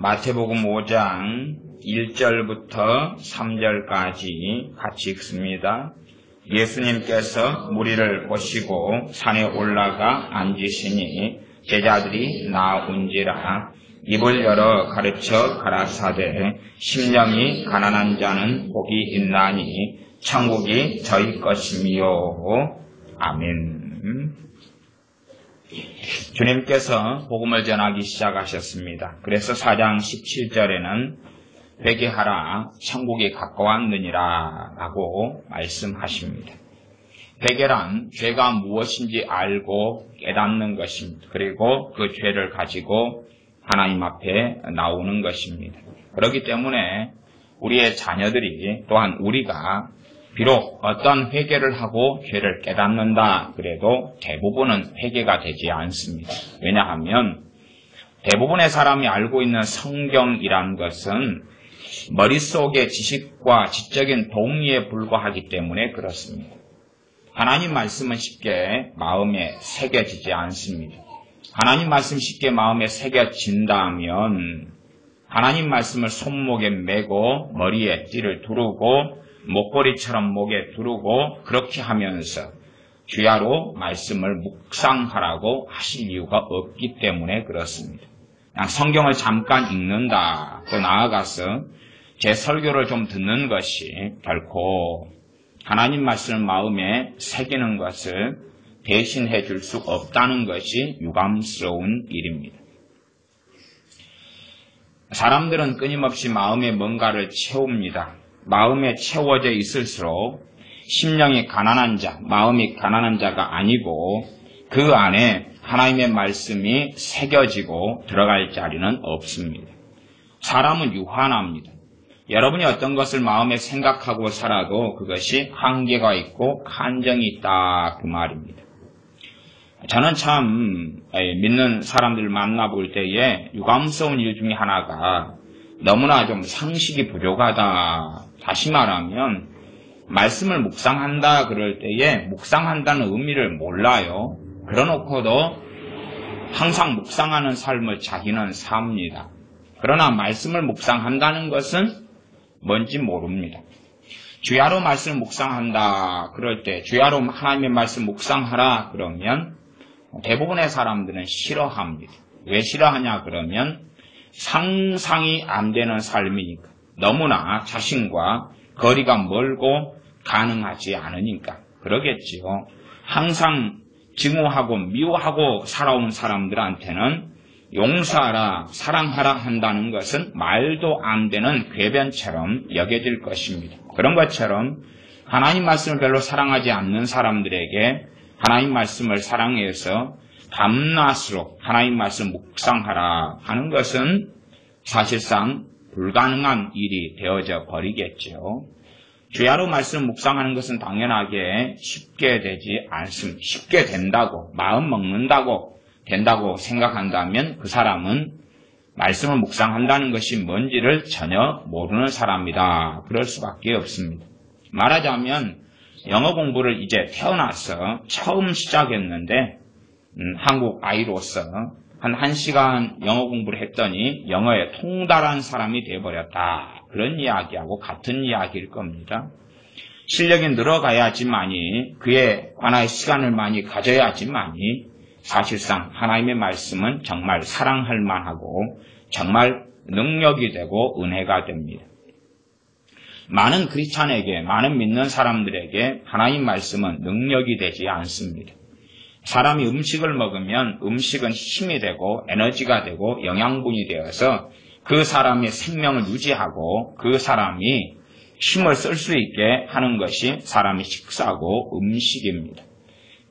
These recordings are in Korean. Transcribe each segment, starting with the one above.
마태복음 5장 1절부터 3절까지 같이 읽습니다. 예수님께서 무리를 보시고 산에 올라가 앉으시니 제자들이 나온지라. 입을 열어 가르쳐 가라사대 심령이 가난한 자는 복이 있나니 천국이 저희 것이미요. 아멘. 주님께서 복음을 전하기 시작하셨습니다. 그래서 4장 17절에는 회개하라 천국이 가까웠느니라 라고 말씀하십니다. 회개란 죄가 무엇인지 알고 깨닫는 것입니다. 그리고 그 죄를 가지고 하나님 앞에 나오는 것입니다. 그렇기 때문에 우리의 자녀들이 또한 우리가 비록 어떤 회개를 하고 죄를 깨닫는다 그래도 대부분은 회개가 되지 않습니다. 왜냐하면 대부분의 사람이 알고 있는 성경이란 것은 머릿속의 지식과 지적인 동의에 불과하기 때문에 그렇습니다. 하나님 말씀은 쉽게 마음에 새겨지지 않습니다. 하나님 말씀 쉽게 마음에 새겨진다면 하나님 말씀을 손목에 메고 머리에 띠를 두르고 목걸이처럼 목에 두르고 그렇게 하면서 주야로 말씀을 묵상하라고 하실 이유가 없기 때문에 그렇습니다. 그냥 성경을 잠깐 읽는다, 또 나아가서 제 설교를 좀 듣는 것이 결코 하나님 말씀을 마음에 새기는 것을 대신해 줄 수 없다는 것이 유감스러운 일입니다. 사람들은 끊임없이 마음에 뭔가를 채웁니다. 마음에 채워져 있을수록 심령이 가난한 자, 마음이 가난한 자가 아니고 그 안에 하나님의 말씀이 새겨지고 들어갈 자리는 없습니다. 사람은 유한합니다. 여러분이 어떤 것을 마음에 생각하고 살아도 그것이 한계가 있고 한정이 있다 그 말입니다. 저는 참 믿는 사람들을 만나볼 때에 유감스러운 일 중에 하나가 너무나 좀 상식이 부족하다. 다시 말하면 말씀을 묵상한다 그럴 때에 묵상한다는 의미를 몰라요. 그러놓고도 항상 묵상하는 삶을 자기는 삽니다. 그러나 말씀을 묵상한다는 것은 뭔지 모릅니다. 주야로 말씀을 묵상한다 그럴 때 주야로 하나님의 말씀 묵상하라 그러면 대부분의 사람들은 싫어합니다. 왜 싫어하냐 그러면 상상이 안 되는 삶이니까. 너무나 자신과 거리가 멀고 가능하지 않으니까 그러겠지요. 항상 증오하고 미워하고 살아온 사람들한테는 용서하라, 사랑하라 한다는 것은 말도 안 되는 궤변처럼 여겨질 것입니다. 그런 것처럼 하나님 말씀을 별로 사랑하지 않는 사람들에게 하나님 말씀을 사랑해서 밤낮으로 하나님 말씀 묵상하라 하는 것은 사실상 불가능한 일이 되어져 버리겠죠. 주야로 말씀 묵상하는 것은 당연하게 쉽게 되지 않습니다. 쉽게 된다고, 마음 먹는다고 된다고 생각한다면 그 사람은 말씀을 묵상한다는 것이 뭔지를 전혀 모르는 사람이다. 그럴 수밖에 없습니다. 말하자면 영어 공부를 이제 태어나서 처음 시작했는데 한국 아이로서 한 1시간 영어 공부를 했더니 영어에 통달한 사람이 되어버렸다. 그런 이야기하고 같은 이야기일 겁니다. 실력이 늘어가야지만이 그에 관한 시간을 많이 가져야지만이 사실상 하나님의 말씀은 정말 사랑할 만하고 정말 능력이 되고 은혜가 됩니다. 많은 크리스찬에게, 많은 믿는 사람들에게 하나님 말씀은 능력이 되지 않습니다. 사람이 음식을 먹으면 음식은 힘이 되고 에너지가 되고 영양분이 되어서 그 사람의 생명을 유지하고 그 사람이 힘을 쓸 수 있게 하는 것이 사람의 식사고 음식입니다.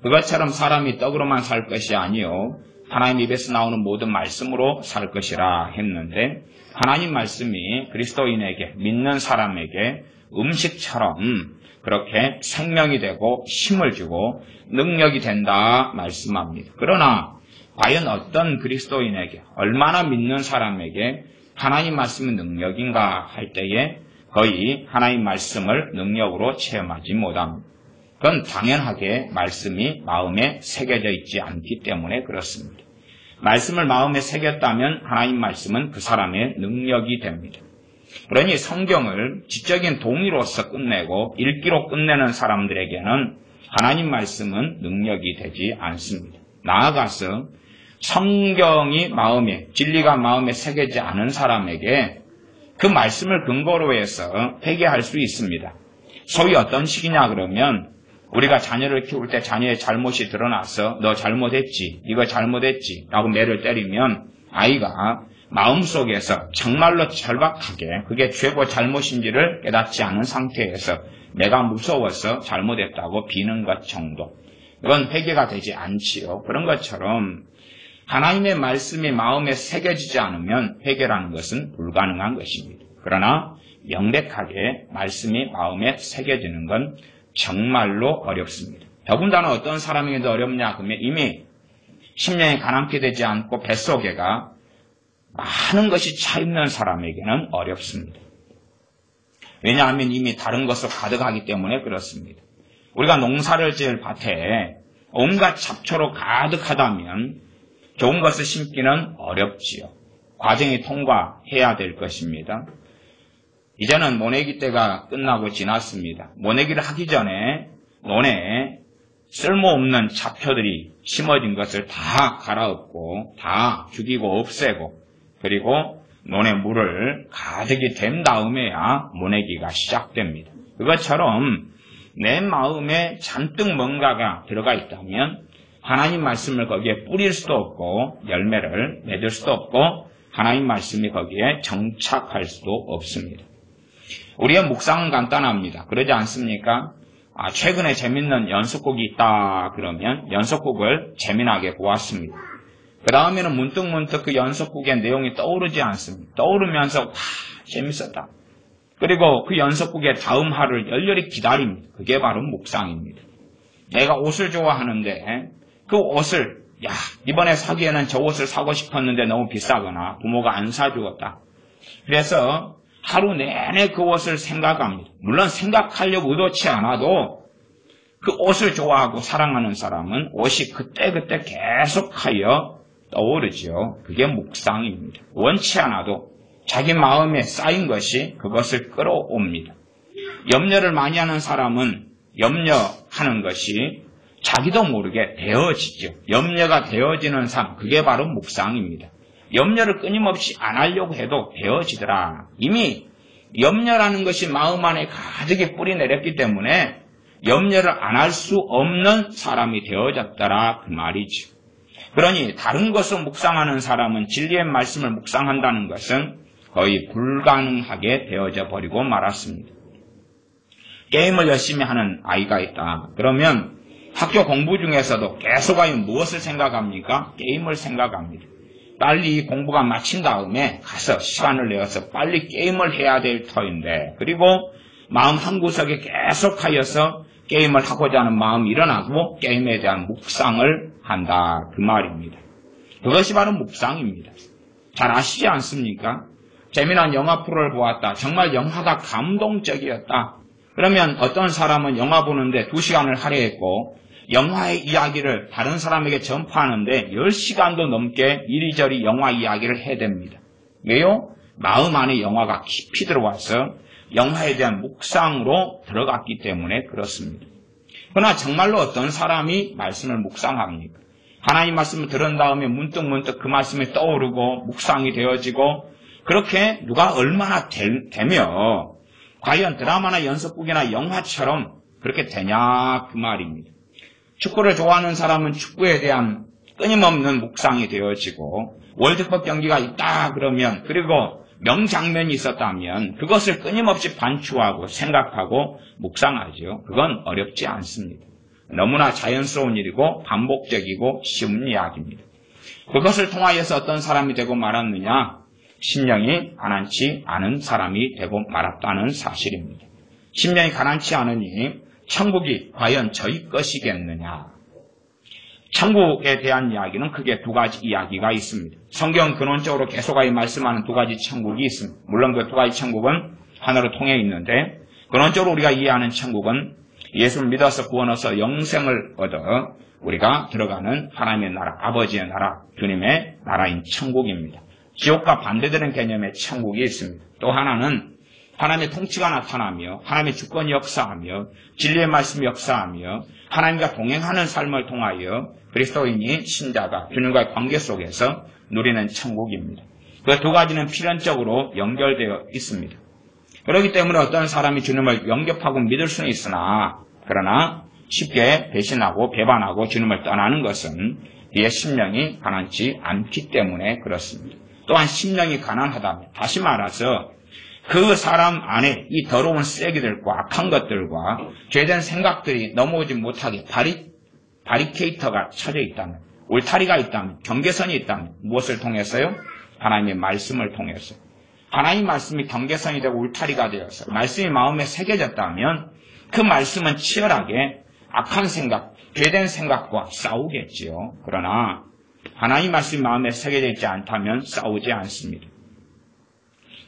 그것처럼 사람이 떡으로만 살 것이 아니요 하나님 입에서 나오는 모든 말씀으로 살 것이라 했는데 하나님 말씀이 그리스도인에게 믿는 사람에게 음식처럼 그렇게 생명이 되고 힘을 주고 능력이 된다 말씀합니다. 그러나 과연 어떤 그리스도인에게 얼마나 믿는 사람에게 하나님 말씀이 능력인가 할 때에 거의 하나님 말씀을 능력으로 체험하지 못합니다. 그건 당연하게 말씀이 마음에 새겨져 있지 않기 때문에 그렇습니다. 말씀을 마음에 새겼다면 하나님 말씀은 그 사람의 능력이 됩니다. 그러니 성경을 지적인 동의로서 끝내고 읽기로 끝내는 사람들에게는 하나님 말씀은 능력이 되지 않습니다. 나아가서 성경이 마음에, 진리가 마음에 새겨지지 않은 사람에게 그 말씀을 근거로 해서 회개할 수 있습니다. 소위 어떤 식이냐 그러면 우리가 자녀를 키울 때 자녀의 잘못이 드러나서 너 잘못했지, 이거 잘못했지 라고 매를 때리면 아이가 마음속에서 정말로 절박하게 그게 죄고 잘못인지를 깨닫지 않은 상태에서 내가 무서워서 잘못했다고 비는 것 정도. 이건 회개가 되지 않지요. 그런 것처럼 하나님의 말씀이 마음에 새겨지지 않으면 회개라는 것은 불가능한 것입니다. 그러나 명백하게 말씀이 마음에 새겨지는 건 정말로 어렵습니다. 더군다나 어떤 사람에게도 어렵냐 그러면 이미 심령이 가난케 되지 않고 뱃속에가 많은 것이 차 있는 사람에게는 어렵습니다. 왜냐하면 이미 다른 것으로 가득하기 때문에 그렇습니다. 우리가 농사를 지을 밭에 온갖 잡초로 가득하다면 좋은 것을 심기는 어렵지요. 과정이 통과해야 될 것입니다. 이제는 모내기 때가 끝나고 지났습니다. 모내기를 하기 전에 논에 쓸모없는 잡초들이 심어진 것을 다 갈아엎고 다 죽이고 없애고 그리고 논에 물을 가득히 댄 다음에야 모내기가 시작됩니다. 그것처럼 내 마음에 잔뜩 뭔가가 들어가 있다면 하나님 말씀을 거기에 뿌릴 수도 없고 열매를 맺을 수도 없고 하나님 말씀이 거기에 정착할 수도 없습니다. 우리의 묵상은 간단합니다. 그러지 않습니까? 최근에 재밌는 연속곡이 있다 그러면 연속곡을 재미나게 보았습니다. 그 다음에는 문득문득 그 연속곡의 내용이 떠오르지 않습니다. 떠오르면서 재밌었다. 그리고 그 연속곡의 다음 화를 열렬히 기다립니다. 그게 바로 묵상입니다. 내가 옷을 좋아하는데 그 옷을 이번에 사기에는 저 옷을 사고 싶었는데 너무 비싸거나 부모가 안 사주었다. 그래서 하루 내내 그 옷을 생각합니다. 물론 생각하려고 의도치 않아도 그 옷을 좋아하고 사랑하는 사람은 옷이 그때그때 계속하여 떠오르죠. 그게 묵상입니다. 원치 않아도 자기 마음에 쌓인 것이 그것을 끌어옵니다. 염려를 많이 하는 사람은 염려하는 것이 자기도 모르게 되어지죠. 염려가 되어지는 삶, 그게 바로 묵상입니다. 염려를 끊임없이 안 하려고 해도 되어지더라. 이미 염려라는 것이 마음 안에 가득히 뿌리 내렸기 때문에 염려를 안 할 수 없는 사람이 되어졌더라 그 말이죠. 그러니 다른 것을 묵상하는 사람은 진리의 말씀을 묵상한다는 것은 거의 불가능하게 되어져 버리고 말았습니다. 게임을 열심히 하는 아이가 있다. 그러면 학교 공부 중에서도 계속하여 무엇을 생각합니까? 게임을 생각합니다. 빨리 공부가 마친 다음에 가서 시간을 내어서 빨리 게임을 해야 될 터인데 그리고 마음 한구석에 계속하여서 게임을 하고자 하는 마음이 일어나고 게임에 대한 묵상을 한다 그 말입니다. 그것이 바로 묵상입니다. 잘 아시지 않습니까? 재미난 영화 프로를 보았다. 정말 영화가 감동적이었다. 그러면 어떤 사람은 영화 보는데 2시간을 할애했고 영화의 이야기를 다른 사람에게 전파하는데 10시간도 넘게 이리저리 영화 이야기를 해댑니다. 왜요? 마음 안에 영화가 깊이 들어와서 영화에 대한 묵상으로 들어갔기 때문에 그렇습니다. 그러나 정말로 어떤 사람이 말씀을 묵상합니까? 하나님 말씀을 들은 다음에 문득문득 그 말씀이 떠오르고 묵상이 되어지고 그렇게 누가 얼마나 되며 과연 드라마나 연속극이나 영화처럼 그렇게 되냐 그 말입니다. 축구를 좋아하는 사람은 축구에 대한 끊임없는 묵상이 되어지고 월드컵 경기가 있다 그러면 그리고 명장면이 있었다면 그것을 끊임없이 반추하고 생각하고 묵상하죠. 그건 어렵지 않습니다. 너무나 자연스러운 일이고 반복적이고 쉬운 이야기입니다. 그것을 통하여서 어떤 사람이 되고 말았느냐? 심령이 가난치 않은 사람이 되고 말았다는 사실입니다. 심령이 가난치 않으니 천국이 과연 저희 것이겠느냐? 천국에 대한 이야기는 크게 2가지 이야기가 있습니다. 성경 근원적으로 계속하여 말씀하는 2가지 천국이 있습니다. 물론 그 2가지 천국은 하나로 통해 있는데 근원적으로 우리가 이해하는 천국은 예수를 믿어서 구원 얻어서 영생을 얻어 우리가 들어가는 하나님의 나라, 아버지의 나라, 주님의 나라인 천국입니다. 지옥과 반대되는 개념의 천국이 있습니다. 또 하나는 하나님의 통치가 나타나며 하나님의 주권이 역사하며 진리의 말씀이 역사하며 하나님과 동행하는 삶을 통하여 그리스도인이 신자가 주님과의 관계 속에서 누리는 천국입니다. 그 두 가지는 필연적으로 연결되어 있습니다. 그렇기 때문에 어떤 사람이 주님을 영접하고 믿을 수는 있으나 그러나 쉽게 배신하고 배반하고 주님을 떠나는 것은 그의 심령이 가난치 않기 때문에 그렇습니다. 또한 심령이 가난하다면 다시 말해서 그 사람 안에 이 더러운 쓰레기들과 악한 것들과 죄된 생각들이 넘어오지 못하게 바리케이터가 쳐져 있다면, 울타리가 있다면, 경계선이 있다면 무엇을 통해서요? 하나님의 말씀을 통해서. 하나님 말씀이 경계선이 되고 울타리가 되어서 말씀이 마음에 새겨졌다면 그 말씀은 치열하게 악한 생각, 죄된 생각과 싸우겠지요. 그러나 하나님 말씀이 마음에 새겨져 있지 않다면 싸우지 않습니다.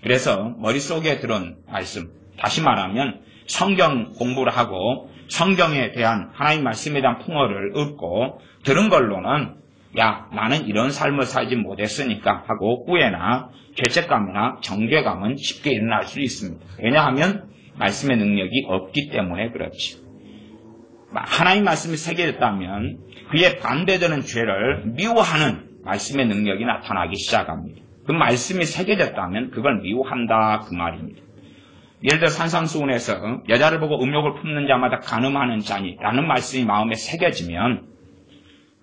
그래서 머릿속에 들은 말씀, 다시 말하면 성경 공부를 하고 성경에 대한 하나님 말씀에 대한 풍어를 얻고 들은 걸로는 야, 나는 이런 삶을 살지 못했으니까 하고 후회나 죄책감이나 정죄감은 쉽게 일어날 수 있습니다. 왜냐하면 말씀의 능력이 없기 때문에 그렇죠. 하나님 말씀이 새겨졌다면 그에 반대되는 죄를 미워하는 말씀의 능력이 나타나기 시작합니다. 그 말씀이 새겨졌다면 그걸 미워한다 그 말입니다. 예를 들어 산상수훈에서 여자를 보고 음욕을 품는 자마다 간음하는 자니라는 말씀이 마음에 새겨지면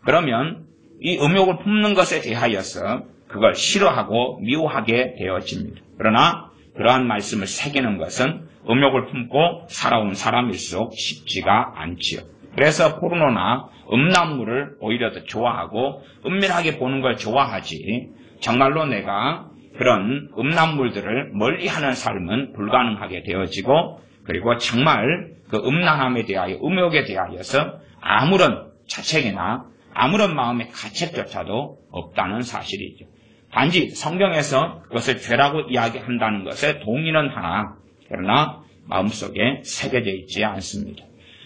그러면 이 음욕을 품는 것에 대하여서 그걸 싫어하고 미워하게 되어집니다. 그러나 그러한 말씀을 새기는 것은 음욕을 품고 살아온 사람일수록 쉽지가 않지요. 그래서 포르노나 음란물을 오히려 더 좋아하고 은밀하게 보는 걸 좋아하지 정말로 내가 그런 음란물들을 멀리하는 삶은 불가능하게 되어지고 그리고 정말 그 음란함에 대하여 음욕에 대하여서 아무런 자책이나 아무런 마음의 가책조차도 없다는 사실이죠. 단지 성경에서 그것을 죄라고 이야기한다는 것에 동의는 하나 그러나 마음속에 새겨져 있지 않습니다.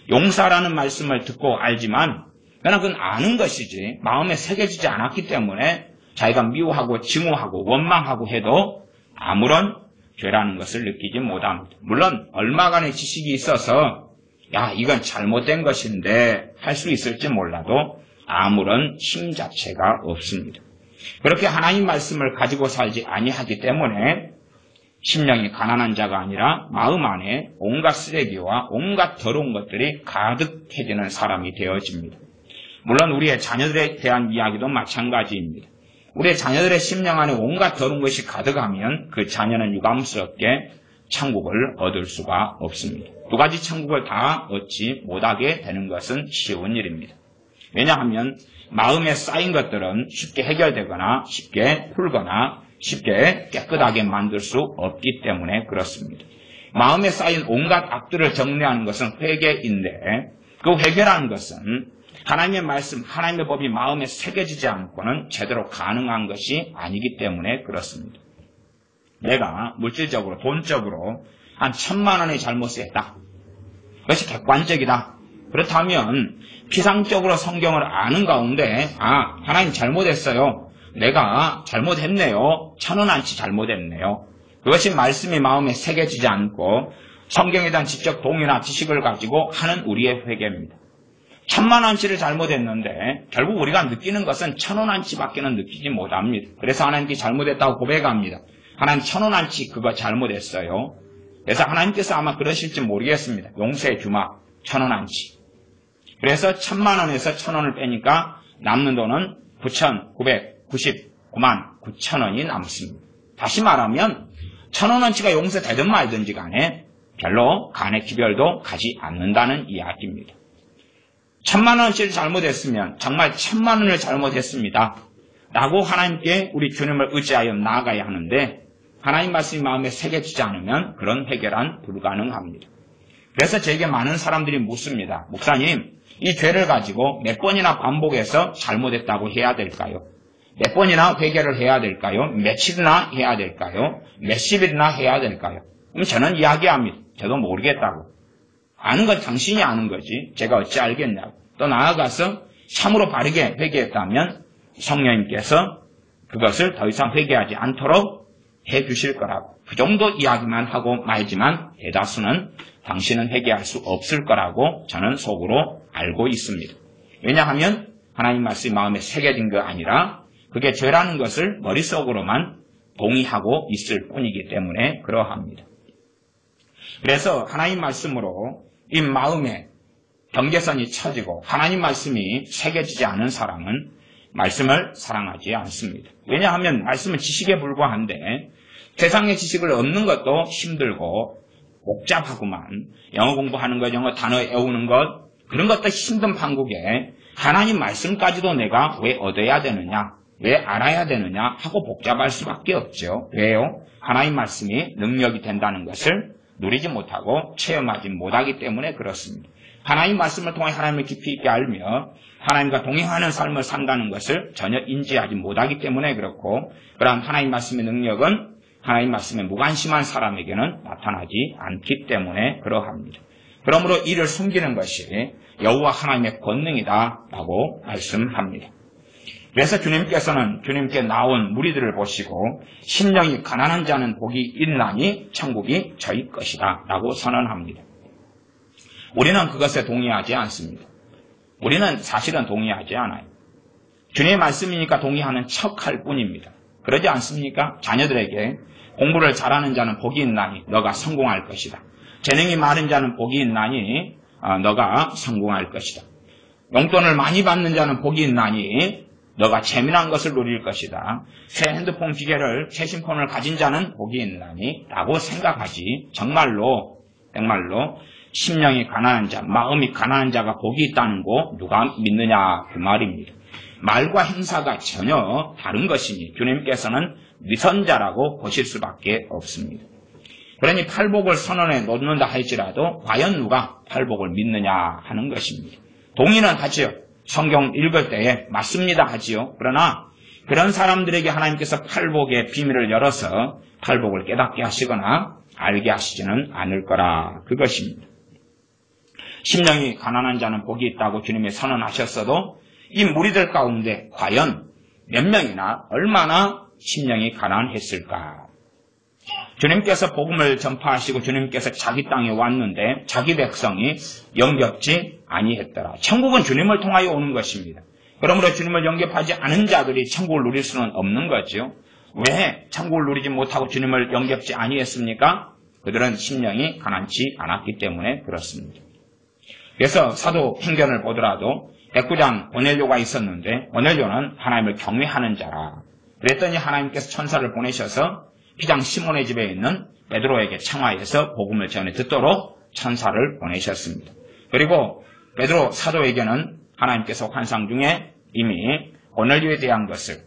용서라는 말씀을 듣고 알지만 그러나 그건 아는 것이지 마음에 새겨지지 않았기 때문에 자기가 미워하고 증오하고 원망하고 해도 아무런 죄라는 것을 느끼지 못합니다. 물론 얼마간의 지식이 있어서 야 이건 잘못된 것인데 할 수 있을지 몰라도 아무런 힘 자체가 없습니다. 그렇게 하나님 말씀을 가지고 살지 아니하기 때문에 심령이 가난한 자가 아니라 마음 안에 온갖 쓰레기와 온갖 더러운 것들이 가득해지는 사람이 되어집니다. 물론 우리의 자녀들에 대한 이야기도 마찬가지입니다. 우리의 자녀들의 심령 안에 온갖 더러운 것이 가득하면 그 자녀는 유감스럽게 천국을 얻을 수가 없습니다. 두 가지 천국을 다 얻지 못하게 되는 것은 쉬운 일입니다. 왜냐하면 마음에 쌓인 것들은 쉽게 해결되거나 쉽게 풀거나 쉽게 깨끗하게 만들 수 없기 때문에 그렇습니다. 마음에 쌓인 온갖 악들을 정리하는 것은 회개인데 그 회개라는 것은 하나님의 말씀, 하나님의 법이 마음에 새겨지지 않고는 제대로 가능한 것이 아니기 때문에 그렇습니다. 내가 물질적으로, 돈적으로 한 1,000만 원의 잘못을 했다. 그것이 객관적이다. 그렇다면 피상적으로 성경을 아는 가운데 하나님 잘못했어요. 내가 잘못했네요. 1,000원안치 잘못했네요. 그것이 말씀이 마음에 새겨지지 않고 성경에 대한 지적 동의나 지식을 가지고 하는 우리의 회개입니다. 1,000만원치를 잘못했는데 결국 우리가 느끼는 것은 1,000원안치밖에는 느끼지 못합니다. 그래서 하나님께 잘못했다고 고백합니다. 하나님 1,000원안치 그거 잘못했어요. 그래서 하나님께서 아마 그러실지 모르겠습니다. 용서해 주마 1,000원안치. 그래서 1,000만원에서 1,000원을 빼니까 남는 돈은 9,999만 9천원이 남습니다. 다시 말하면 1,000원어치가 용서되든 말든지 간에 별로 간의 기별도 가지 않는다는 이야기입니다. 1,000만원어치를 잘못했으면 정말 1,000만원을 잘못했습니다. 라고 하나님께 우리 주님을 의지하여 나아가야 하는데 하나님 말씀이 마음에 새겨지지 않으면 그런 해결은 불가능합니다. 그래서 제게 많은 사람들이 묻습니다. 목사님, 이 죄를 가지고 몇 번이나 반복해서 잘못했다고 해야 될까요? 몇 번이나 회개를 해야 될까요? 며칠이나 해야 될까요? 몇십일이나 해야 될까요? 그럼 저는 이야기합니다. 저도 모르겠다고. 아는 건 당신이 아는 거지 제가 어찌 알겠냐고. 또 나아가서 참으로 바르게 회개했다면 성령님께서 그것을 더 이상 회개하지 않도록 해 주실 거라고. 그 정도 이야기만 하고 말지만 대다수는 당신은 회개할 수 없을 거라고 저는 속으로 알고 있습니다. 왜냐하면 하나님 말씀이 마음에 새겨진 거 아니라 그게 죄라는 것을 머릿속으로만 동의하고 있을 뿐이기 때문에 그러합니다. 그래서 하나님 말씀으로 이 마음에 경계선이 쳐지고 하나님 말씀이 새겨지지 않은 사람은 말씀을 사랑하지 않습니다. 왜냐하면 말씀은 지식에 불과한데 세상의 지식을 얻는 것도 힘들고 복잡하구만. 영어 공부하는 것, 영어 단어 외우는 것, 그런 것도 힘든 판국에 하나님 말씀까지도 내가 왜 얻어야 되느냐, 왜 알아야 되느냐 하고 복잡할 수밖에 없죠. 왜요? 하나님 말씀이 능력이 된다는 것을 누리지 못하고 체험하지 못하기 때문에 그렇습니다. 하나님 말씀을 통해 하나님을 깊이 있게 알며 하나님과 동행하는 삶을 산다는 것을 전혀 인지하지 못하기 때문에 그렇고, 그러한 하나님 말씀의 능력은 하나님 말씀에 무관심한 사람에게는 나타나지 않기 때문에 그러합니다. 그러므로 이를 숨기는 것이 여호와 하나님의 권능이다라고 말씀합니다. 그래서 주님께서는 주님께 나온 무리들을 보시고 심령이 가난한 자는 복이 있나니 천국이 저희 것이다 라고 선언합니다. 우리는 그것에 동의하지 않습니다. 우리는 사실은 동의하지 않아요. 주님의 말씀이니까 동의하는 척할 뿐입니다. 그러지 않습니까? 자녀들에게 공부를 잘하는 자는 복이 있나니 너가 성공할 것이다. 재능이 많은 자는 복이 있나니 너가 성공할 것이다. 용돈을 많이 받는 자는 복이 있나니 너가 재미난 것을 누릴 것이다. 새 핸드폰 기계를, 새 신폰을 가진 자는 복이 있나니 라고 생각하지, 정말로 심령이 가난한 자, 마음이 가난한 자가 복이 있다는 거 누가 믿느냐 그 말입니다. 말과 행사가 전혀 다른 것이니 주님께서는 위선자라고 보실 수밖에 없습니다. 그러니 팔복을 선언해 놓는다 할지라도 과연 누가 팔복을 믿느냐 하는 것입니다. 동의는 하지요. 성경 읽을 때에 맞습니다 하지요. 그러나 그런 사람들에게 하나님께서 팔복의 비밀을 열어서 팔복을 깨닫게 하시거나 알게 하시지는 않을 거라 그것입니다. 심령이 가난한 자는 복이 있다고 주님이 선언하셨어도 이 무리들 가운데 과연 몇 명이나 얼마나 심령이 가난했을까? 주님께서 복음을 전파하시고 주님께서 자기 땅에 왔는데 자기 백성이 영접지 아니했더라. 천국은 주님을 통하여 오는 것입니다. 그러므로 주님을 영접하지 않은 자들이 천국을 누릴 수는 없는 거죠. 왜 천국을 누리지 못하고 주님을 영접지 아니했습니까? 그들은 심령이 가난치 않았기 때문에 그렇습니다. 그래서 사도행전을 보더라도 백부장 고넬료가 있었는데 고넬료는 하나님을 경외하는 자라. 그랬더니 하나님께서 천사를 보내셔서 피장 시몬의 집에 있는 베드로에게 청하여서 복음을 전해 듣도록 천사를 보내셨습니다. 그리고 베드로 사도에게는 하나님께서 환상 중에 이미 고넬료에 대한 것을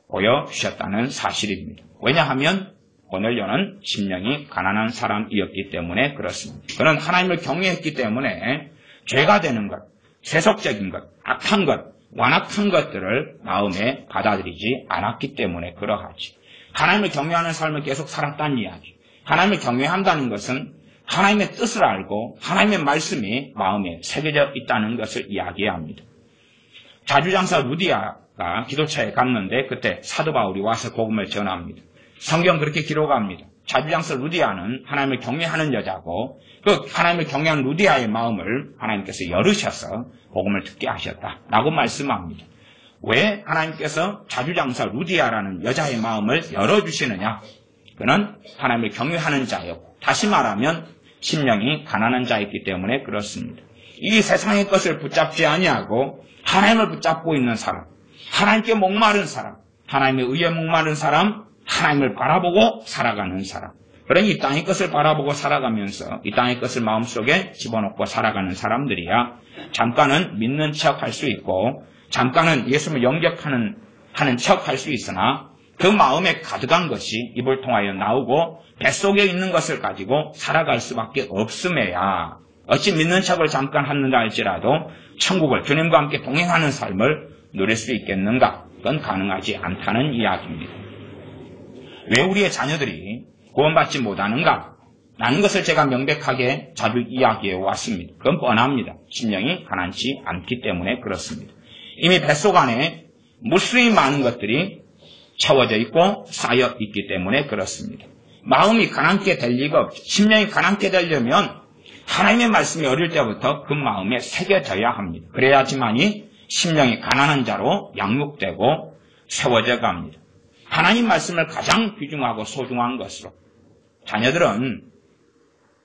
보여주셨다는 사실입니다. 왜냐하면 고넬료는 심령이 가난한 사람이었기 때문에 그렇습니다. 그는 하나님을 경외했기 때문에 죄가 되는 것, 세속적인 것, 악한 것, 완악한 것들을 마음에 받아들이지 않았기 때문에 그러하지. 하나님을 경외하는 삶을 계속 살았다는 이야기. 하나님을 경외한다는 것은 하나님의 뜻을 알고 하나님의 말씀이 마음에 새겨져 있다는 것을 이야기합니다. 자주장사 루디아가 기도처에 갔는데 그때 사도 바울이 와서 복음을 전합니다. 성경 그렇게 기록합니다. 자주장사 루디아는 하나님을 경외하는 여자고 그 하나님을 경외하는 루디아의 마음을 하나님께서 열으셔서 복음을 듣게 하셨다라고 말씀합니다. 왜 하나님께서 자주장사 루디아라는 여자의 마음을 열어주시느냐? 그는 하나님을 경외하는 자였고 다시 말하면 심령이 가난한 자였기 때문에 그렇습니다. 이 세상의 것을 붙잡지 아니하고 하나님을 붙잡고 있는 사람, 하나님께 목마른 사람, 하나님의 의에 목마른 사람, 하나님을 바라보고 살아가는 사람. 그러니 이 땅의 것을 바라보고 살아가면서 이 땅의 것을 마음속에 집어넣고 살아가는 사람들이야 잠깐은 믿는 척 할 수 있고 잠깐은 예수님을 영접하는 척 할 수 있으나 그 마음에 가득한 것이 입을 통하여 나오고 뱃속에 있는 것을 가지고 살아갈 수밖에 없음에야 어찌 믿는 척을 잠깐 한다 할지라도 천국을 주님과 함께 동행하는 삶을 누릴 수 있겠는가? 그건 가능하지 않다는 이야기입니다. 왜 우리의 자녀들이 구원받지 못하는가? 라는 것을 제가 명백하게 자주 이야기해 왔습니다. 그건 뻔합니다. 심령이 가난치 않기 때문에 그렇습니다. 이미 뱃속 안에 무수히 많은 것들이 채워져 있고 쌓여 있기 때문에 그렇습니다. 마음이 가난케 될 리가 없죠. 심령이 가난케 되려면 하나님의 말씀이 어릴 때부터 그 마음에 새겨져야 합니다. 그래야지만이 심령이 가난한 자로 양육되고 세워져 갑니다. 하나님 말씀을 가장 귀중하고 소중한 것으로 자녀들은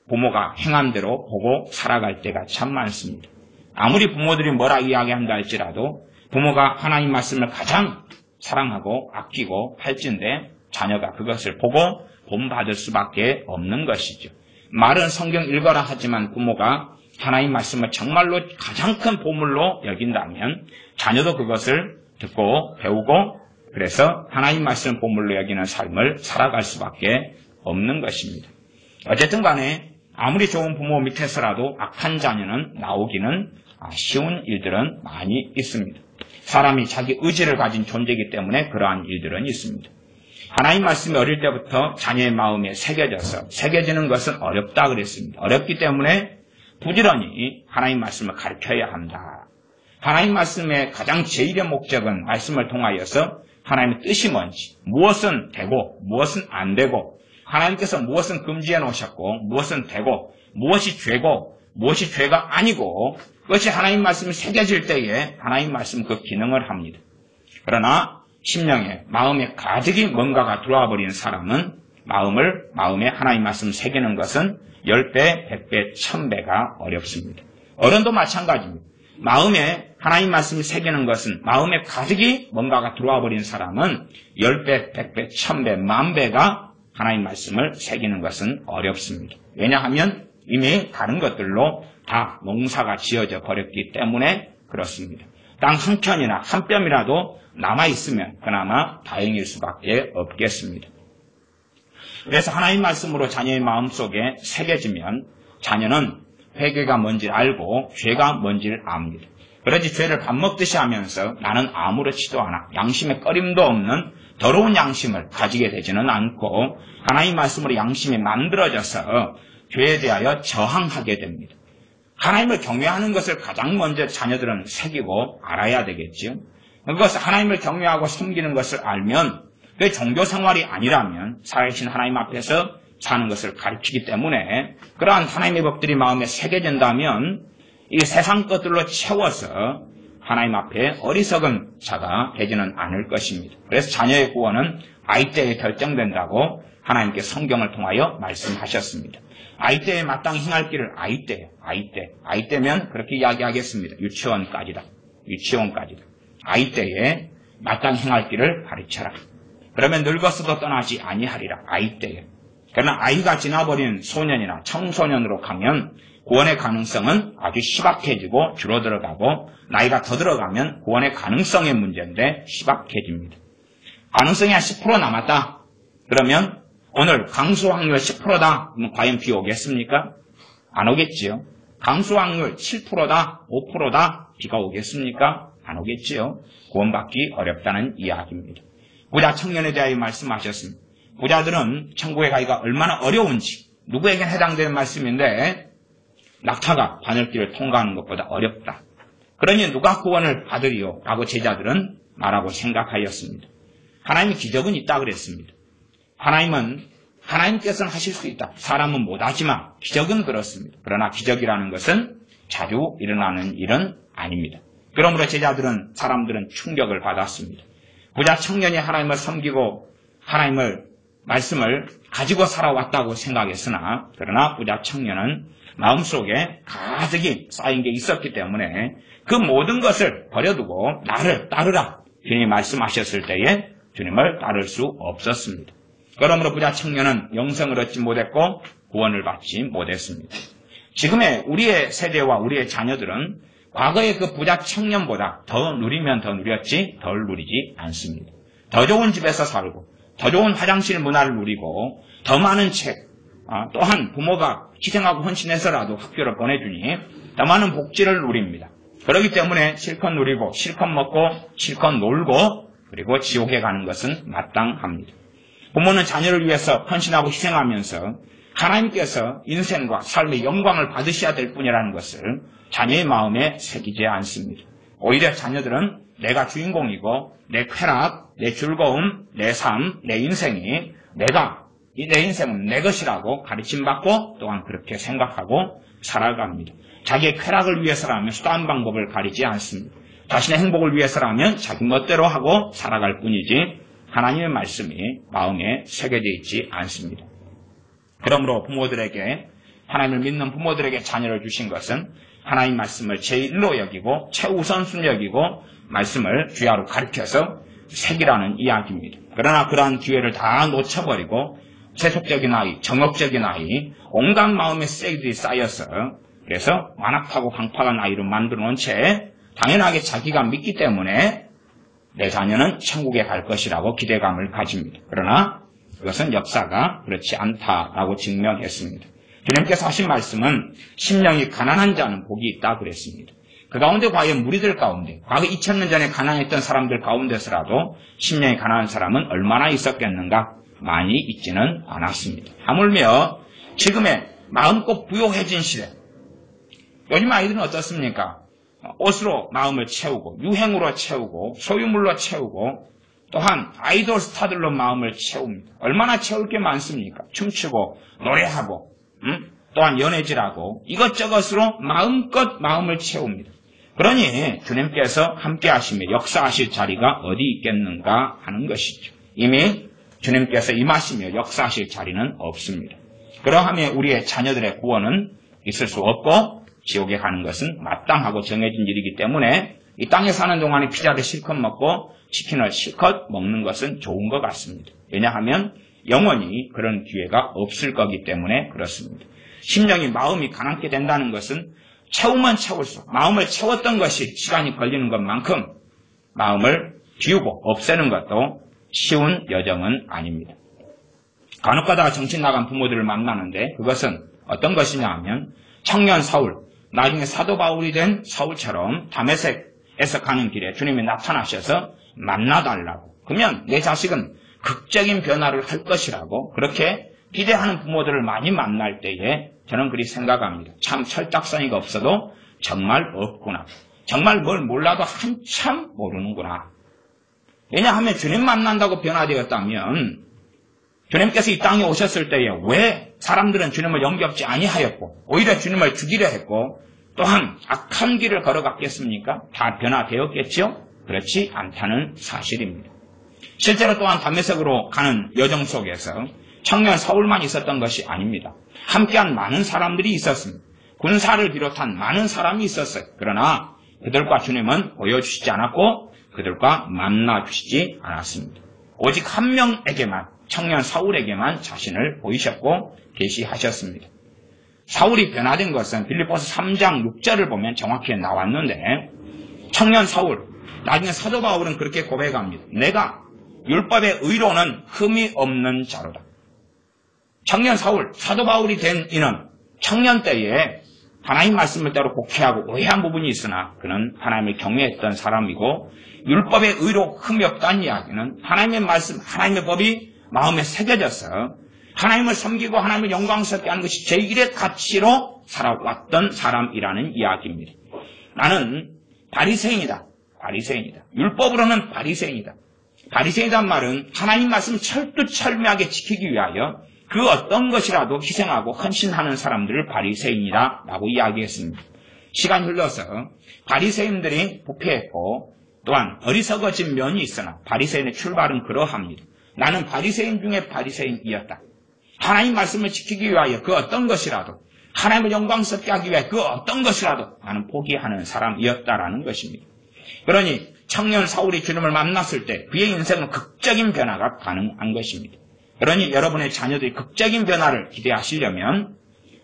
부모가 행한 대로 보고 살아갈 때가 참 많습니다. 아무리 부모들이 뭐라 이야기한다 할지라도 부모가 하나님 말씀을 가장 사랑하고 아끼고 할진데 자녀가 그것을 보고 본받을 수밖에 없는 것이죠. 말은 성경 읽어라 하지만 부모가 하나님 말씀을 정말로 가장 큰 보물로 여긴다면 자녀도 그것을 듣고 배우고 그래서 하나님 말씀 보물로 여기는 삶을 살아갈 수밖에 없는 것입니다. 어쨌든 간에 아무리 좋은 부모 밑에서라도 악한 자녀는 나오기는 쉬운 일들은 많이 있습니다. 사람이 자기 의지를 가진 존재이기 때문에 그러한 일들은 있습니다. 하나님 말씀이 어릴 때부터 자녀의 마음에 새겨지는 것은 어렵다 그랬습니다. 어렵기 때문에 부지런히 하나님 말씀을 가르쳐야 한다. 하나님 말씀의 가장 제1의 목적은 말씀을 통하여서 하나님의 뜻이 뭔지, 무엇은 되고 무엇은 안 되고 하나님께서 무엇은 금지해 놓으셨고 무엇은 되고 무엇이 죄고 무엇이 죄가 아니고 그것이 하나님 말씀이 새겨질 때에 하나님 말씀 그 기능을 합니다. 그러나 심령에 마음에 가득히 뭔가가 들어와 버린 사람은 마음에 하나님 말씀 새기는 것은 10배, 100배, 1000배가 어렵습니다. 어른도 마찬가지입니다. 마음에 하나님 말씀이 새기는 것은 마음에 가득히 뭔가가 들어와 버린 사람은 10배, 100배, 1000배, 10,000배가 하나님 말씀을 새기는 것은 어렵습니다. 왜냐하면 이미 다른 것들로 다 농사가 지어져 버렸기 때문에 그렇습니다. 땅 한 켠이나 한 뼘이라도 남아있으면 그나마 다행일 수밖에 없겠습니다. 그래서 하나님 말씀으로 자녀의 마음속에 새겨지면 자녀는 회개가 뭔지 알고 죄가 뭔지를 압니다. 그러지 죄를 밥 먹듯이 하면서 나는 아무렇지도 않아 양심에 꺼림도 없는 더러운 양심을 가지게 되지는 않고 하나님 말씀으로 양심이 만들어져서 죄에 대하여 저항하게 됩니다. 하나님을 경외하는 것을 가장 먼저 자녀들은 새기고 알아야 되겠죠. 그것을 하나님을 경외하고 섬기는 것을 알면 그 종교 생활이 아니라면 살아계신 하나님 앞에서 사는 것을 가르치기 때문에 그러한 하나님의 법들이 마음에 새겨진다면 이 세상 것들로 채워서 하나님 앞에 어리석은 자가 되지는 않을 것입니다. 그래서 자녀의 구원은 아이 때에 결정된다고 하나님께 성경을 통하여 말씀하셨습니다. 아이 때에 마땅히 행할 길을 아이 때면 그렇게 이야기하겠습니다. 유치원까지다. 아이 때에 마땅히 행할 길을 가르쳐라. 그러면 늙어서도 떠나지 아니하리라. 아이 때에. 그러나 아이가 지나버린 소년이나 청소년으로 가면 구원의 가능성은 아주 희박해지고 줄어들어가고 나이가 더 들어가면 구원의 가능성의 문제인데 희박해집니다. 가능성이 한 10% 남았다. 그러면 오늘 강수 확률 10%다. 그럼 과연 비 오겠습니까? 안 오겠지요. 강수 확률 7%다. 5%다. 비가 오겠습니까? 안 오겠지요. 구원받기 어렵다는 이야기입니다. 부자 청년에 대하여 말씀하셨습니다. 부자들은 천국에 가기가 얼마나 어려운지 누구에겐 해당되는 말씀인데 낙타가 바늘길을 통과하는 것보다 어렵다. 그러니 누가 구원을 받으리요? 라고 제자들은 말하고 생각하였습니다. 하나님의 기적은 있다 그랬습니다. 하나님께서는 하실 수 있다. 사람은 못하지만 기적은 그렇습니다. 그러나 기적이라는 것은 자주 일어나는 일은 아닙니다. 그러므로 사람들은 충격을 받았습니다. 부자 청년이 하나님을 섬기고 하나님의 말씀을 가지고 살아왔다고 생각했으나 그러나 부자 청년은 마음속에 가득히 쌓인 게 있었기 때문에 그 모든 것을 버려두고 나를 따르라. 주님이 말씀하셨을 때에 주님을 따를 수 없었습니다. 그러므로 부자 청년은 영생을 얻지 못했고 구원을 받지 못했습니다. 지금의 우리의 세대와 우리의 자녀들은 과거의 그 부자 청년보다 더 누리면 더 누렸지 덜 누리지 않습니다. 더 좋은 집에서 살고 더 좋은 화장실 문화를 누리고 더 많은 책, 또한 부모가 희생하고 헌신해서라도 학교를 보내주니 더 많은 복지를 누립니다. 그렇기 때문에 실컷 누리고 실컷 먹고 실컷 놀고 그리고 지옥에 가는 것은 마땅합니다. 부모는 자녀를 위해서 헌신하고 희생하면서 하나님께서 인생과 삶의 영광을 받으셔야 될 뿐이라는 것을 자녀의 마음에 새기지 않습니다. 오히려 자녀들은 내가 주인공이고 내 쾌락, 내 즐거움, 내 삶, 내 인생이 내 인생은 내 것이라고 가르침받고 또한 그렇게 생각하고 살아갑니다. 자기의 쾌락을 위해서라면 수단 방법을 가리지 않습니다. 자신의 행복을 위해서라면 자기 멋대로 하고 살아갈 뿐이지 하나님의 말씀이 마음에 새겨져 있지 않습니다. 그러므로 부모들에게, 하나님을 믿는 부모들에게 자녀를 주신 것은 하나님 말씀을 제1로 여기고 최우선순위 여기고 말씀을 주야로 가르쳐서 새기라는 이야기입니다. 그러나 그러한 기회를 다 놓쳐버리고 세속적인 아이, 정욕적인 아이, 온갖 마음의 쓰레기들이 쌓여서 그래서 완악하고 강팍한 아이로 만들어 놓은 채 당연하게 자기가 믿기 때문에 내 자녀는 천국에 갈 것이라고 기대감을 가집니다. 그러나 그것은 역사가 그렇지 않다라고 증명했습니다. 주님께서 하신 말씀은 심령이 가난한 자는 복이 있다 그랬습니다. 그 가운데 과연 무리들 가운데 과거 2000년 전에 가난했던 사람들 가운데서라도 심령이 가난한 사람은 얼마나 있었겠는가? 많이 있지는 않았습니다. 하물며 지금의 마음껏 부요해진 시대, 요즘 아이들은 어떻습니까? 옷으로 마음을 채우고 유행으로 채우고 소유물로 채우고 또한 아이돌 스타들로 마음을 채웁니다. 얼마나 채울 게 많습니까? 춤추고 노래하고 또한 연애질하고 이것저것으로 마음껏 마음을 채웁니다. 그러니 주님께서 함께 하시며 역사하실 자리가 어디 있겠는가 하는 것이죠. 이미 주님께서 임하시며 역사하실 자리는 없습니다. 그러하면 우리의 자녀들의 구원은 있을 수 없고 지옥에 가는 것은 마땅하고 정해진 일이기 때문에 이 땅에 사는 동안에 피자를 실컷 먹고 치킨을 실컷 먹는 것은 좋은 것 같습니다. 왜냐하면 영원히 그런 기회가 없을 거기 때문에 그렇습니다. 심령이 마음이 가난게 된다는 것은 채우면 채울수록 마음을 채웠던 것이 시간이 걸리는 것만큼 마음을 비우고 없애는 것도 쉬운 여정은 아닙니다. 간혹가다가 정신 나간 부모들을 만나는데 그것은 어떤 것이냐 하면 청년 사울, 나중에 사도 바울이 된 사울처럼 다메섹에서 가는 길에 주님이 나타나셔서 만나달라고, 그러면 내 자식은 극적인 변화를 할 것이라고 그렇게 기대하는 부모들을 많이 만날 때에 저는 그리 생각합니다. 참 철딱서니가 없어도 정말 없구나. 정말 뭘 몰라도 한참 모르는구나. 왜냐하면 주님 만난다고 변화되었다면 주님께서 이 땅에 오셨을 때에 왜 사람들은 주님을 영접지 아니하였고 오히려 주님을 죽이려 했고 또한 악한 길을 걸어갔겠습니까? 다 변화되었겠죠? 그렇지 않다는 사실입니다. 실제로 또한 다메섹으로 가는 여정 속에서 청년 사울만 있었던 것이 아닙니다. 함께한 많은 사람들이 있었습니다. 군사를 비롯한 많은 사람이 있었어요. 그러나 그들과 주님은 보여주시지 않았고 그들과 만나주시지 않았습니다. 오직 한 명에게만, 청년 사울에게만 자신을 보이셨고 계시하셨습니다. 사울이 변화된 것은 빌립보서 3장 6절을 보면 정확히 나왔는데 청년 사울, 나중에 사도 바울은 그렇게 고백합니다. 내가 율법의 의로는 흠이 없는 자로다. 청년 사울, 사도 바울이 된 이는 청년 때에 하나님 말씀을 따로 곡해하고 오해한 부분이 있으나 그는 하나님을 경외했던 사람이고 율법의 의로 흠이 없다는 이야기는 하나님의 말씀, 하나님의 법이 마음에 새겨져서 하나님을 섬기고 하나님을 영광스럽게 하는 것이 제1의 가치로 살아왔던 사람이라는 이야기입니다. 나는 바리새인이다. 바리새인이다. 율법으로는 바리새인이다. 바리새인이란 말은 하나님 말씀을 철두철미하게 지키기 위하여 그 어떤 것이라도 희생하고 헌신하는 사람들을 바리새인이라고 이야기했습니다. 시간이 흘러서 바리새인들이 부패했고 또한 어리석어진 면이 있으나 바리새인의 출발은 그러합니다. 나는 바리새인 중에 바리새인이었다. 하나님 말씀을 지키기 위하여 그 어떤 것이라도 하나님을 영광스럽게 하기 위해 그 어떤 것이라도 나는 포기하는 사람이었다라는 것입니다. 그러니 청년 사울이 주님을 만났을 때 그의 인생은 극적인 변화가 가능한 것입니다. 그러니 여러분의 자녀들이 극적인 변화를 기대하시려면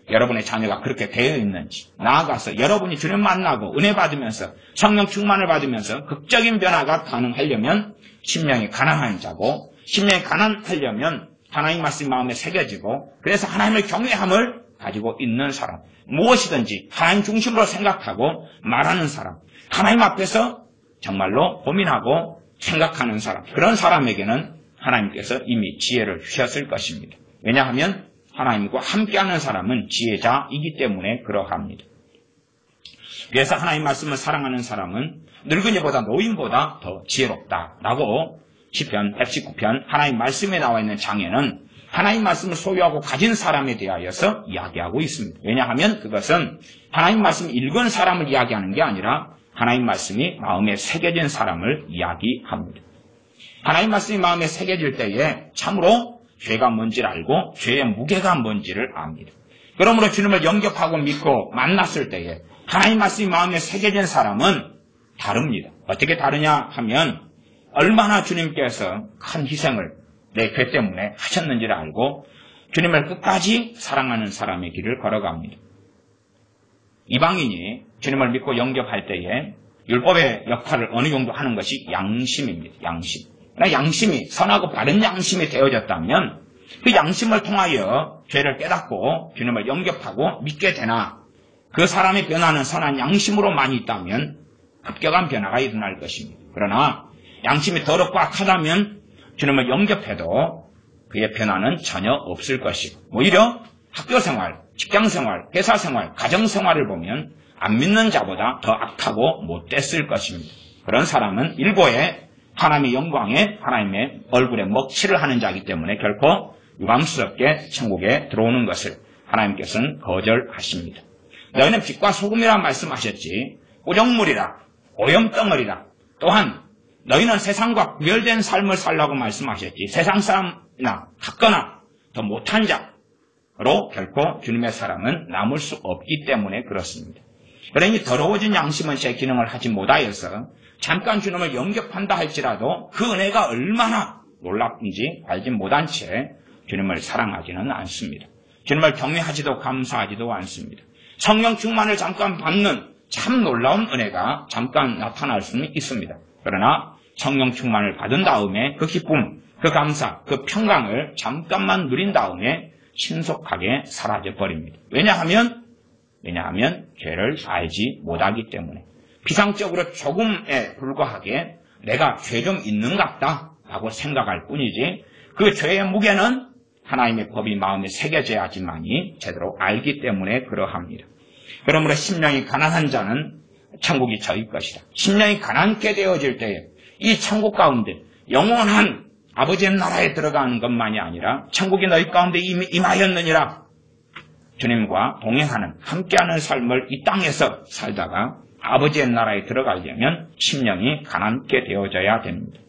여러분의 자녀가 그렇게 되어 있는지 나아가서 여러분이 주님 만나고 은혜 받으면서 성령 충만을 받으면서 극적인 변화가 가능하려면 심령이 가난한 자고 심령이 가난하려면 하나님 말씀 마음에 새겨지고 그래서 하나님의 경외함을 가지고 있는 사람, 무엇이든지 하나님 중심으로 생각하고 말하는 사람, 하나님 앞에서 정말로 고민하고 생각하는 사람, 그런 사람에게는 하나님께서 이미 지혜를 주셨을 것입니다. 왜냐하면 하나님과 함께하는 사람은 지혜자이기 때문에 그러합니다. 그래서 하나님 말씀을 사랑하는 사람은 늙은이보다 노인보다 더 지혜롭다라고 시편 119편 하나님 말씀에 나와 있는 장에는 하나님 말씀을 소유하고 가진 사람에 대하여서 이야기하고 있습니다. 왜냐하면 그것은 하나님 말씀 읽은 사람을 이야기하는 게 아니라 하나님 말씀이 마음에 새겨진 사람을 이야기합니다. 하나님 말씀이 마음에 새겨질 때에 참으로 죄가 뭔지를 알고 죄의 무게가 뭔지를 압니다. 그러므로 주님을 영접하고 믿고 만났을 때에 하나님 말씀이 마음에 새겨진 사람은 다릅니다. 어떻게 다르냐 하면 얼마나 주님께서 큰 희생을 내 죄 때문에 하셨는지를 알고 주님을 끝까지 사랑하는 사람의 길을 걸어갑니다. 이방인이 주님을 믿고 영접할 때에 율법의 역할을 어느 정도 하는 것이 양심입니다. 양심. 그러나 양심이 선하고 바른 양심이 되어졌다면 그 양심을 통하여 죄를 깨닫고 주님을 영접하고 믿게 되나 그 사람의 변화는 선한 양심으로만 있다면 급격한 변화가 일어날 것입니다. 그러나 양심이 더럽고 악하다면 주님을 영접해도 그의 변화는 전혀 없을 것이고 오히려 학교생활, 직장생활, 회사생활, 가정생활을 보면 안 믿는 자보다 더 악하고 못됐을 것입니다. 그런 사람은 일고에 하나님의 영광에 하나님의 얼굴에 먹칠을 하는 자이기 때문에 결코 유감스럽게 천국에 들어오는 것을 하나님께서는 거절하십니다. 너희는 빛과 소금이라 말씀하셨지 꾸정물이라 오염덩어리라 또한 너희는 세상과 구별된 삶을 살라고 말씀하셨지 세상 사람이나 같거나 더 못한 자로 결코 주님의 사랑은 남을 수 없기 때문에 그렇습니다. 그러니 더러워진 양심은 제 기능을 하지 못하여서 잠깐 주님을 영접한다 할지라도 그 은혜가 얼마나 놀랍든지 알지 못한 채 주님을 사랑하지는 않습니다. 주님을 경외하지도 감사하지도 않습니다. 성령 충만을 잠깐 받는 참 놀라운 은혜가 잠깐 나타날 수는 있습니다. 그러나 성령 충만을 받은 다음에 그 기쁨, 그 감사, 그 평강을 잠깐만 누린 다음에 신속하게 사라져버립니다. 왜냐하면 죄를 알지 못하기 때문에 비상적으로 조금에 불과하게 내가 죄 좀 있는갑다 라고 생각할 뿐이지 그 죄의 무게는 하나님의 법이 마음에 새겨져야지만이 제대로 알기 때문에 그러합니다. 그러므로 심령이 가난한 자는 천국이 저희 것이다. 심령이 가난케 되어질 때에 이 천국 가운데 영원한 아버지의 나라에 들어가는 것만이 아니라 천국이 너희 가운데 이미 임하였느니라. 주님과 동행하는 함께하는 삶을 이 땅에서 살다가 아버지의 나라에 들어가려면 심령이 가난케 되어져야 됩니다.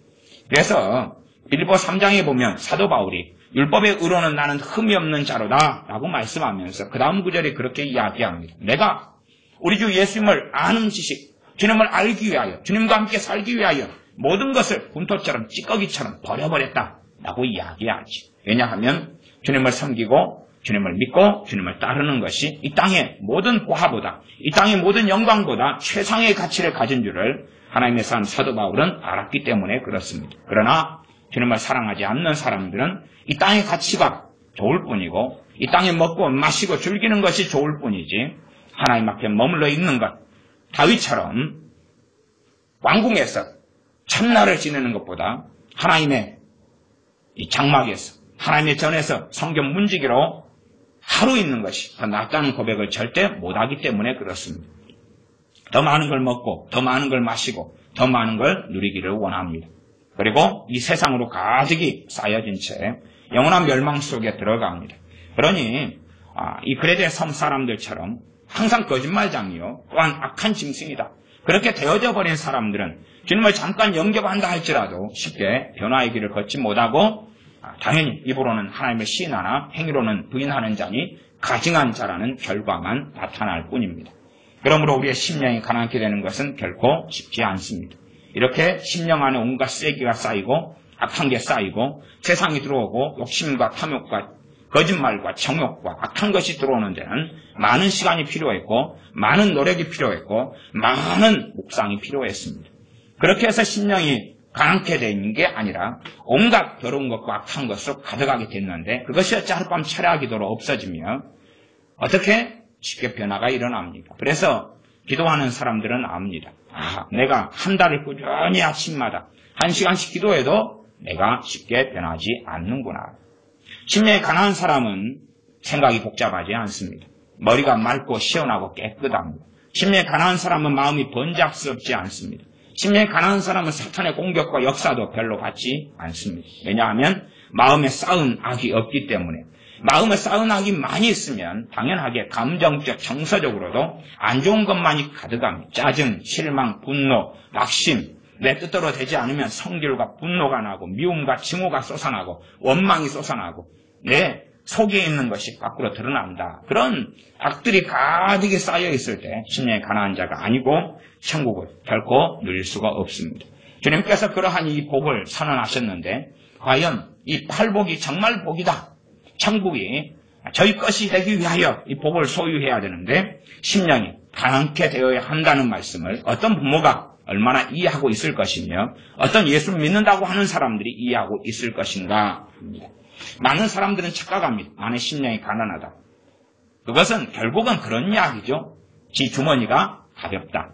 그래서 빌립보 3장에 보면 사도 바울이 율법의 의로는 나는 흠이 없는 자로다 라고 말씀하면서 그 다음 구절에 그렇게 이야기합니다. 내가 우리 주 예수님을 아는 지식, 주님을 알기 위하여 주님과 함께 살기 위하여 모든 것을 분토처럼 찌꺼기처럼 버려버렸다 라고 이야기하지. 왜냐하면 주님을 섬기고 주님을 믿고 주님을 따르는 것이 이 땅의 모든 보화보다 이 땅의 모든 영광보다 최상의 가치를 가진 줄을 하나님의 사도 바울은 알았기 때문에 그렇습니다. 그러나 주님을 사랑하지 않는 사람들은 이 땅의 가치가 좋을 뿐이고 이 땅에 먹고 마시고 즐기는 것이 좋을 뿐이지 하나님 앞에 머물러 있는 것 다윗처럼 왕궁에서 첫날을 지내는 것보다 하나님의 이 장막에서 하나님의 전에서 성경 문지기로 하루 있는 것이 더 낫다는 고백을 절대 못하기 때문에 그렇습니다. 더 많은 걸 먹고 더 많은 걸 마시고 더 많은 걸 누리기를 원합니다. 그리고 이 세상으로 가득이 쌓여진 채 영원한 멸망 속에 들어갑니다. 그러니 이 그레데 섬 사람들처럼 항상 거짓말장이요 또한 악한 짐승이다. 그렇게 되어져 버린 사람들은 주님을 잠깐 영접한다 할지라도 쉽게 변화의 길을 걷지 못하고 당연히 입으로는 하나님을 시인하나 행위로는 부인하는 자니 가증한 자라는 결과만 나타날 뿐입니다. 그러므로 우리의 심령이 가난케 되는 것은 결코 쉽지 않습니다. 이렇게 심령 안에 온갖 쓰레기가 쌓이고 악한 게 쌓이고 세상이 들어오고 욕심과 탐욕과 거짓말과 정욕과 악한 것이 들어오는 데는 많은 시간이 필요했고 많은 노력이 필요했고 많은 묵상이 필요했습니다. 그렇게 해서 심령이 가난케 되는 게 아니라 온갖 더러운 것과 악한 것으로 가득하게 됐는데 그것이 어찌 하룻밤 철야기도로 없어지며 어떻게 쉽게 변화가 일어납니까? 그래서 기도하는 사람들은 압니다. 내가 한 달을 꾸준히 아침마다 1시간씩 기도해도 내가 쉽게 변하지 않는구나. 심령이 가난한 사람은 생각이 복잡하지 않습니다. 머리가 맑고 시원하고 깨끗합니다. 심령이 가난한 사람은 마음이 번잡스럽지 않습니다. 심령이 가난한 사람은 사탄의 공격과 역사도 별로 받지 않습니다. 왜냐하면 마음에 쌓은 악이 없기 때문에. 마음에 쌓은 악이 많이 있으면 당연하게 감정적, 정서적으로도 안 좋은 것만이 가득합니다. 짜증, 실망, 분노, 낙심, 내 뜻대로 되지 않으면 성질과 분노가 나고 미움과 증오가 솟아나고 원망이 솟아나고 내 속에 있는 것이 밖으로 드러난다. 그런 악들이 가득히 쌓여 있을 때 심령이 가난한 자가 아니고 천국을 결코 누릴 수가 없습니다. 주님께서 그러한 이 복을 선언하셨는데 과연 이 팔복이 정말 복이다. 천국이 저희 것이 되기 위하여 이 복을 소유해야 되는데 심령이 가난케 되어야 한다는 말씀을 어떤 부모가 얼마나 이해하고 있을 것이며 어떤 예수를 믿는다고 하는 사람들이 이해하고 있을 것인가 합니다. 많은 사람들은 착각합니다. 나는 심령이 가난하다. 그것은 결국은 그런 이야기죠. 지 주머니가 가볍다.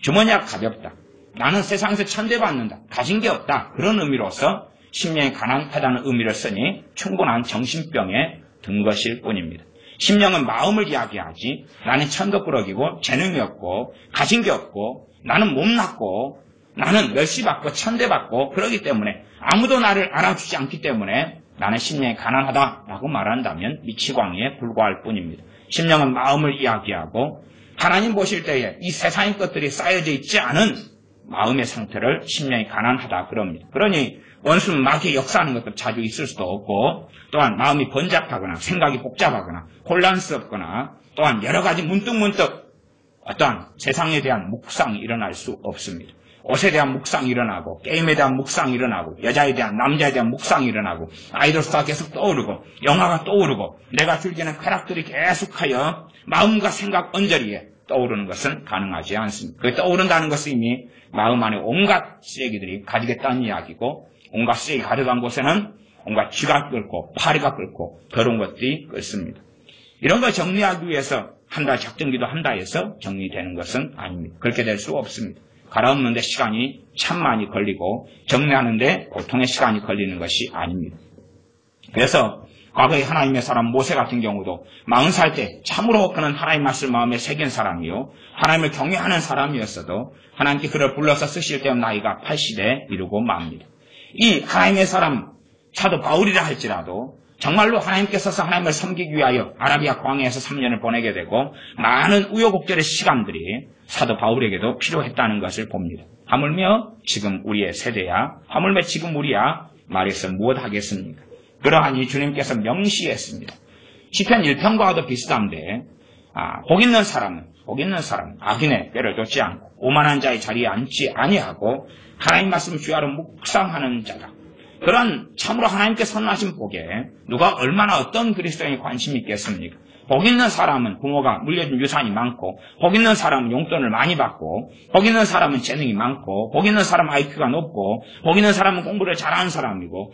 주머니가 가볍다. 나는 세상에서 천대받는다. 가진 게 없다. 그런 의미로서 심령이 가난하다는 의미를 쓰니 충분한 정신병에 든 것일 뿐입니다. 심령은 마음을 이야기하지 나는 천덕꾸러기고 재능이 없고 가진 게 없고 나는 못났고 나는 멸시받고 천대받고 그러기 때문에 아무도 나를 알아주지 않기 때문에 나는 심령이 가난하다라고 말한다면 미치광이에 불과할 뿐입니다. 심령은 마음을 이야기하고 하나님 보실 때에 이 세상의 것들이 쌓여져 있지 않은 마음의 상태를 심령이 가난하다 그럽니다. 그러니 원수는 마귀의 역사하는 것도 자주 있을 수도 없고 또한 마음이 번잡하거나 생각이 복잡하거나 혼란스럽거나 또한 여러 가지 문득문득 어떠한 세상에 대한 묵상이 일어날 수 없습니다. 옷에 대한 묵상이 일어나고 게임에 대한 묵상이 일어나고 여자에 대한 남자에 대한 묵상이 일어나고 아이돌 스타가 계속 떠오르고 영화가 떠오르고 내가 즐기는 쾌락들이 계속하여 마음과 생각 언저리에 떠오르는 것은 가능하지 않습니다. 그게 떠오른다는 것은 이미 마음 안에 온갖 쓰레기들이 가지겠다는 이야기고 온갖 쓰레기 가득한 곳에는 온갖 쥐가 끓고 파리가 끓고 더러운 것들이 끓습니다. 이런 걸 정리하기 위해서 한 달 작정기도 한다 해서 정리되는 것은 아닙니다. 그렇게 될 수 없습니다. 갈아엎는 데 시간이 참 많이 걸리고 정리하는 데 보통의 시간이 걸리는 것이 아닙니다. 그래서 과거에 하나님의 사람 모세 같은 경우도 40살 때 참으로 그는 하나님 말씀 마음에 새긴 사람이요 하나님을 경외하는 사람이었어도 하나님께 그를 불러서 쓰실 때 나이가 80에 이르고 맙니다. 이 하나님의 사람 사도 바울이라 할지라도 정말로 하나님께서 하나님을 섬기기 위하여 아라비아 광야에서 3년을 보내게 되고 많은 우여곡절의 시간들이 사도 바울에게도 필요했다는 것을 봅니다. 하물며 지금 우리의 세대야 하물며 지금 우리야 말해서 무엇하겠습니까? 그러하니 주님께서 명시했습니다. 시편 1편과도 비슷한데 복 있는 사람은 악인의 꾀를 좇지 않고 오만한 자의 자리에 앉지 아니하고 하나님 말씀 주야로 묵상하는 자다. 그런 참으로 하나님께 선하신 복에 누가 얼마나 어떤 그리스도인이 관심이 있겠습니까? 복 있는 사람은 부모가 물려준 유산이 많고 복 있는 사람은 용돈을 많이 받고 복 있는 사람은 재능이 많고 복 있는 사람은 IQ가 높고 복 있는 사람은 공부를 잘하는 사람이고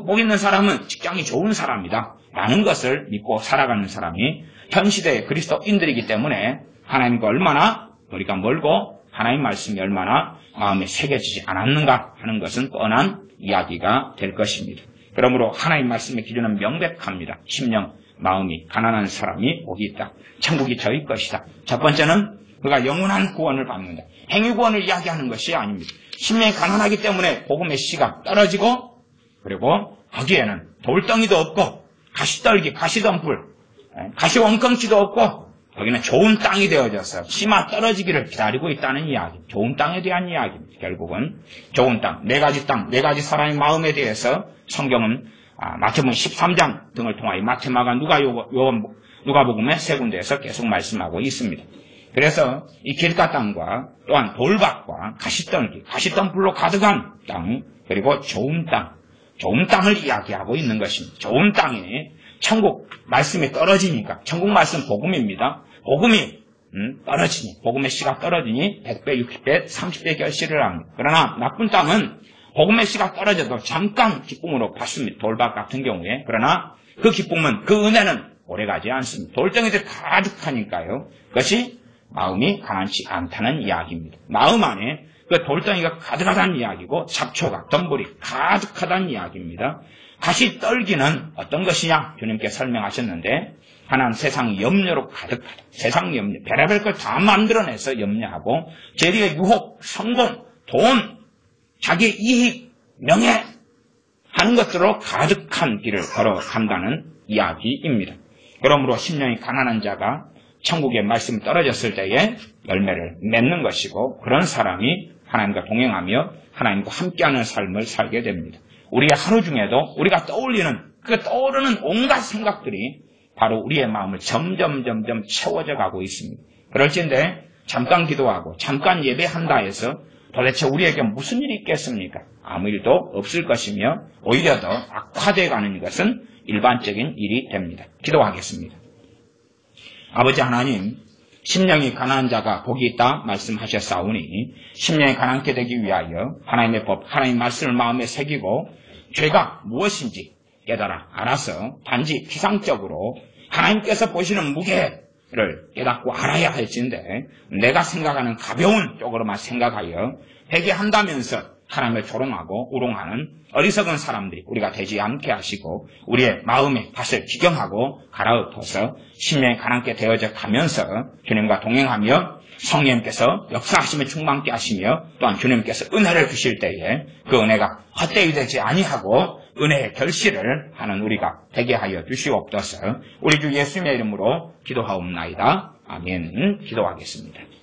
복 있는 사람은 직장이 좋은 사람이다 라는 것을 믿고 살아가는 사람이 현 시대의 그리스도인들이기 때문에 하나님과 얼마나 거리가 멀고 하나님 말씀이 얼마나 마음에 새겨지지 않았는가 하는 것은 뻔한 이야기가 될 것입니다. 그러므로 하나님 말씀의 기준은 명백합니다. 심령, 마음이 가난한 사람이 복이 있다. 천국이 저희 것이다. 첫 번째는 그가 영원한 구원을 받는다. 행위 구원을 이야기하는 것이 아닙니다. 심령이 가난하기 때문에 복음의 씨가 떨어지고 그리고 거기에는 돌덩이도 없고 가시떨기, 가시덤불, 가시원컹지도 없고 거기는 좋은 땅이 되어져서 씨만 떨어지기를 기다리고 있다는 이야기. 좋은 땅에 대한 이야기입니다. 결국은 좋은 땅, 네 가지 사람의 마음에 대해서 성경은 마태복음 13장 등을 통하여 마태, 마가, 누가복음의 세 군데에서 계속 말씀하고 있습니다. 그래서 이 길가 땅과 또한 돌밭과 가시떨기, 가시덤불로 가득한 땅, 그리고 좋은 땅을 이야기하고 있는 것입니다. 좋은 땅이 천국 말씀이 떨어지니까 천국 말씀 복음입니다. 복음이 떨어지니 복음의 씨가 떨어지니 100배, 60배, 30배 결실을 합니다. 그러나 나쁜 땅은 복음의 씨가 떨어져도 잠깐 기쁨으로 받습니다. 돌밭 같은 경우에. 그러나 그 기쁨은 그 은혜는 오래가지 않습니다. 돌덩이들 가득하니까요. 그것이 마음이 가난치 않다는 이야기입니다. 마음 안에 그 돌덩이가 가득하다는 이야기고 잡초가 덤불이 가득하다는 이야기입니다. 다시 떨기는 어떤 것이냐 주님께 설명하셨는데 하나는 세상 염려로 가득하다. 세상 염려, 별의별 걸 다 만들어내서 염려하고 재리의 유혹, 성공, 돈, 자기의 이익, 명예 하는 것들로 가득한 길을 걸어간다는 이야기입니다. 그러므로 심령이 가난한 자가 천국의 말씀이 떨어졌을 때에 열매를 맺는 것이고 그런 사람이 하나님과 동행하며 하나님과 함께하는 삶을 살게 됩니다. 우리의 하루 중에도 우리가 떠오르는 온갖 생각들이 바로 우리의 마음을 점점 채워져 가고 있습니다. 그럴진데 잠깐 기도하고 잠깐 예배한다 해서 도대체 우리에게 무슨 일이 있겠습니까? 아무 일도 없을 것이며 오히려 더 악화되어 가는 것은 일반적인 일이 됩니다. 기도하겠습니다. 아버지 하나님, 심령이 가난한 자가 복이 있다 말씀하셨사오니 심령이 가난케 되기 위하여 하나님의 법, 하나님의 말씀을 마음에 새기고 죄가 무엇인지 깨달아 알아서 단지 피상적으로 하나님께서 보시는 무게를 깨닫고 알아야 할진데 내가 생각하는 가벼운 쪽으로만 생각하여 회개한다면서 하나님을 조롱하고 우롱하는 어리석은 사람들이 우리가 되지 않게 하시고 우리의 마음의 밭을 기경하고 갈아엎어서 심령이 가난케 되어져 가면서 주님과 동행하며 성령님께서 역사하심에 충만케 하시며 또한 주님께서 은혜를 주실 때에 그 은혜가 헛되이 되지 아니하고 은혜의 결실을 하는 우리가 되게 하여 주시옵소서. 우리 주 예수님의 이름으로 기도하옵나이다. 아멘. 기도하겠습니다.